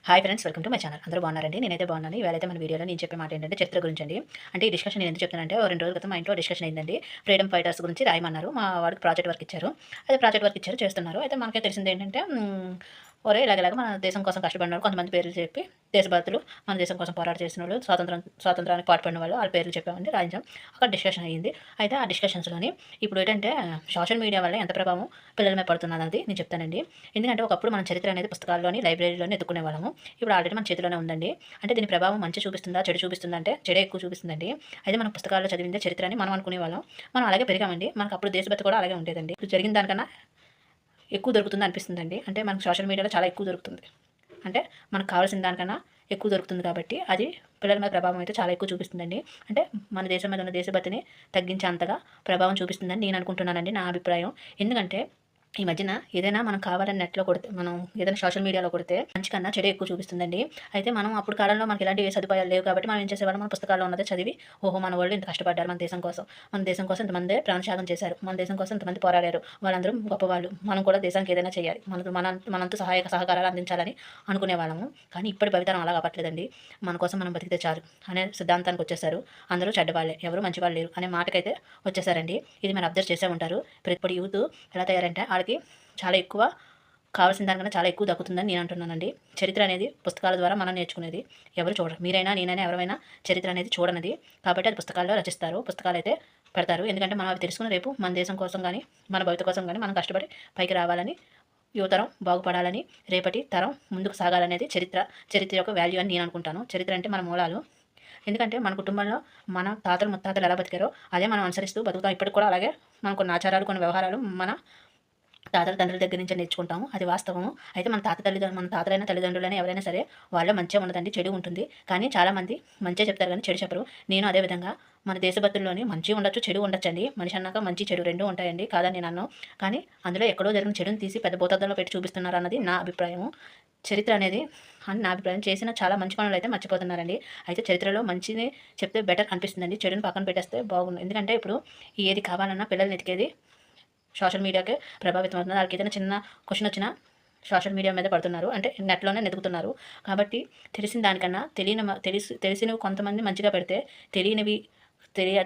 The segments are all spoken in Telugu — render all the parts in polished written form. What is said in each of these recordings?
Hi friends, welcome to my channel. అందరూ బాగున్నారండి? నేనైతే బాగున్నాను. ఇవాళైతే మన వీడియోలో నేను చెప్పే మాట ఏంటంటే చరిత్ర గురించి అండి. అంటే ఈ డిస్కషన్ నేను ఎందుకు చెప్తానంటే, ఓ 2 రోజుల క్రితం మా ఇంట్లో డిస్కషన్ అయిందండి. ఫ్రీడమ్ ఫైటర్స్ గురించి రాయమన్నారు. మా వాడికి ప్రాజెక్ట్ వర్క్ ఇచ్చారు. అదే ప్రాజెక్ట్ వర్క్ ఇచ్చారు, చేస్తున్నారు. అయితే మనకే తెలిసింది ఏంటంటే ఒరేయ్! ఇలాగ మన దేశం కోసం కష్టపడినోళ్ళు కొంతమంది పేర్లు చెప్పి దేశభక్తులు, మన దేశం కోసం పోరాటం చేసినోళ్ళు, స్వాతంత్రానికి పాటుపడిన వాళ్ళు వాళ్ళ పేర్లు చెప్పామండి, రాయించాం. అక్కడ డిస్కషన్ అయ్యింది. అయితే ఆ డిస్కషన్స్‌లోని ఇప్పుడు ఏంటంటే సోషల్ మీడియా వల్ల ఎంత ప్రభావం పిల్లల మీద పడుతున్నదనేది నేను చెప్తానండి. ఎందుకంటే ఒకప్పుడు మన చరిత్ర అనేది పుస్తకాల్లోని, లైబ్రరీలోని ఎత్తుకునేవాళ్ళము. ఇప్పుడు ఆల్రెడీ మన చేతిలోనే ఉందండి. అంటే దీని ప్రభావం మంచి చూపిస్తుందా? చెడు చూపిస్తుందా? అంటే చెడే ఎక్కువ చూపిస్తుందండి. అయితే మనం పుస్తకాల్లో చదివిందే చరిత్ర అని మనం అనుకునేవాళ్ళం. మనం అలాగే పెరిగామండి. మనకు అప్పుడు దేశభక్తి కూడా అలాగే ఉండేదండి. ఇప్పుడు జరిగిన దానికన్నా ఎక్కువ దొరుకుతుంది అనిపిస్తుందండి. అంటే మనకు సోషల్ మీడియాలో చాలా ఎక్కువ దొరుకుతుంది. అంటే మనకు కావాల్సిన దానికన్నా ఎక్కువ దొరుకుతుంది కాబట్టి అది పిల్లల మీద ప్రభావం అయితే చాలా ఎక్కువ చూపిస్తుందండి. అంటే మన దేశం మీద ఉన్న దేశభక్తిని తగ్గించే అంతగా ప్రభావం చూపిస్తుందని నేను అనుకుంటున్నానండి, నా అభిప్రాయం. ఎందుకంటే ఈ మధ్యన ఏదైనా మనం కావాలని నెట్‌లో కొడితే, మనం ఏదైనా సోషల్ మీడియాలో కొడితే మంచి కన్నా చెడే ఎక్కువ చూపిస్తుందండి. అయితే మనం అప్పుడు కాలంలో మనకి ఇలాంటి ఏ సదుపాయాలు లేవు కాబట్టి మనం ఏం చేసేవాళ్ళం, మన పుస్తకాల్లో ఉన్నదే చదివి, ఓహో! మన వోళ్ళు ఇంత కష్టపడ్డారు మన దేశం కోసం. మన దేశం కోసం ఇంతమందే ప్రాణత్యాగం చేశారు. మన దేశం కోసం ఇంతమంది పోరాడారు. వాళ్ళందరూ గొప్పవాళ్ళు. మనం కూడా దేశానికి ఏదైనా చేయాలి. మనంతు సహాయక సహకారాలు అందించాలని అనుకునేవాళ్ళము. కానీ ఇప్పటి భవితరం అలా అవ్వట్లేదండి. మన కోసం మనం బతికితే చాలు అనే సిద్ధాంతానికి వచ్చేసారు. అందరూ చెడ్డవాళ్ళే, ఎవరు మంచివాళ్ళు లేరు అనే మాటకైతే వచ్చేసారండి. ఇది మీరు అబ్జర్వ్ చేసే ఉంటారు. ఇప్పుడు యూత్ ఎలా తయారంటే ఆళ్ళకి చాలా ఎక్కువ కావాల్సిన దానికన్నా చాలా ఎక్కువ దక్కుతుందని నేను అంటున్నానండి. చరిత్ర అనేది పుస్తకాల ద్వారా మనం నేర్చుకునేది. ఎవరు చూడరు. మీరైనా, నేనైనా ఎవరైనా చరిత్ర అనేది చూడనిది. కాబట్టి అది పుస్తకాల్లో రచిస్తారు. పుస్తకాలైతే పెడతారు. ఎందుకంటే మనం అవి తెలుసుకుని రేపు మన దేశం కోసం గానీ, మన భవిత కోసం గానీ మనం కష్టపడి పైకి రావాలని, యువతరం బాగుపడాలని, రేపటి తరం ముందుకు సాగాలనేది చరిత్ర యొక్క వాల్యూ అని నేను అనుకుంటాను. చరిత్ర అంటే మన మూలాలు. ఎందుకంటే మన కుటుంబంలో మన తాతలు ముత్తాతలు ఎలా బతికారో అదే మనం అనుసరిస్తూ బతుకుతాం. ఇప్పటికి కూడా అలాగే మనం కొన్ని ఆచారాలు, కొన్ని వ్యవహారాలు మన తాతల తండ్రుల దగ్గర నుంచే నేర్చుకుంటాము. అది వాస్తవము. అయితే మన తాతలైనా, తల్లిదండ్రులైనా ఎవరైనా సరే వాళ్ళలో మంచే ఉండదండి, చెడు ఉంటుంది. కానీ చాలామంది మంచే చెప్తారు గానీ చెడు చెప్పరు. నేను అదే విధంగా మన దేశభక్తుల్లోని మంచి ఉండొచ్చు, చెడు ఉండొచ్చండి. మనిషి అన్నాక మంచి, చెడు 2 ఉంటాయండి. కాదని నేను అనను. కానీ అందులో ఎక్కడో జరిగిన చెడుని తీసి పెద్ద భూతద్దంలో పెట్టి చూపిస్తున్నారన్నది నా అభిప్రాయము. చరిత్ర అనేది అని నా అభిప్రాయం. చేసిన చాలా మంచి పనులైతే మర్చిపోతున్నారండి. అయితే చరిత్రలో మంచిని చెప్తే బెటర్ అనిపిస్తుందండి. చెడుని పక్కన పెట్టేస్తే బాగుండు. ఎందుకంటే ఇప్పుడు ఏది కావాలన్నా పిల్లల్ని ఎతికేది సోషల్ మీడియాకే ప్రభావితం అవుతున్నారు. వాళ్ళకి ఏదైనా చిన్న క్వెషన్ వచ్చినా సోషల్ మీడియా మీద పడుతున్నారు. అంటే నెట్‌లోనే వెతుకుతున్నారు. కాబట్టి తెలిసిన దానికన్నా తెలిసినవి కొంతమంది మంచిగా పెడితే, తెలియనివి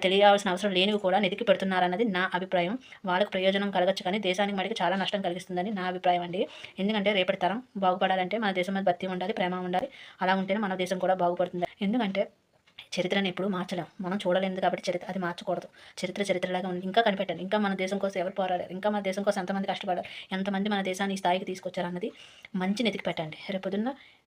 తెలియాల్సిన అవసరం లేనివి కూడా వెతికి పెడుతున్నారన్నది నా అభిప్రాయం. వాళ్ళకి ప్రయోజనం కలగచ్చు కానీ దేశానికి మటుకు చాలా నష్టం కలిగిస్తుందని నా అభిప్రాయం అండి. ఎందుకంటే రేపటి తరం బాగుపడాలంటే మన దేశం మీద భక్తి ఉండాలి, ప్రేమ ఉండాలి. అలా ఉంటేనే మన దేశం కూడా బాగుపడుతుంది. ఎందుకంటే చరిత్రను ఎప్పుడు మార్చలేం. మనం చూడలేనిది కాబట్టి చరిత్ర అది మార్చకూడదు. చరిత్రలాగా ఉంది. ఇంకా కనిపెట్టాలి. ఇంకా మన దేశం కోసం ఎవరు పోరాడారు? ఇంకా మన దేశం కోసం ఎంతమంది కష్టపడ్డారు? ఎంతమంది మన దేశాన్ని ఈ స్థాయికి తీసుకొచ్చారన్నది మంచిని ఎతికి పెట్టండి. రేపొద్దున్న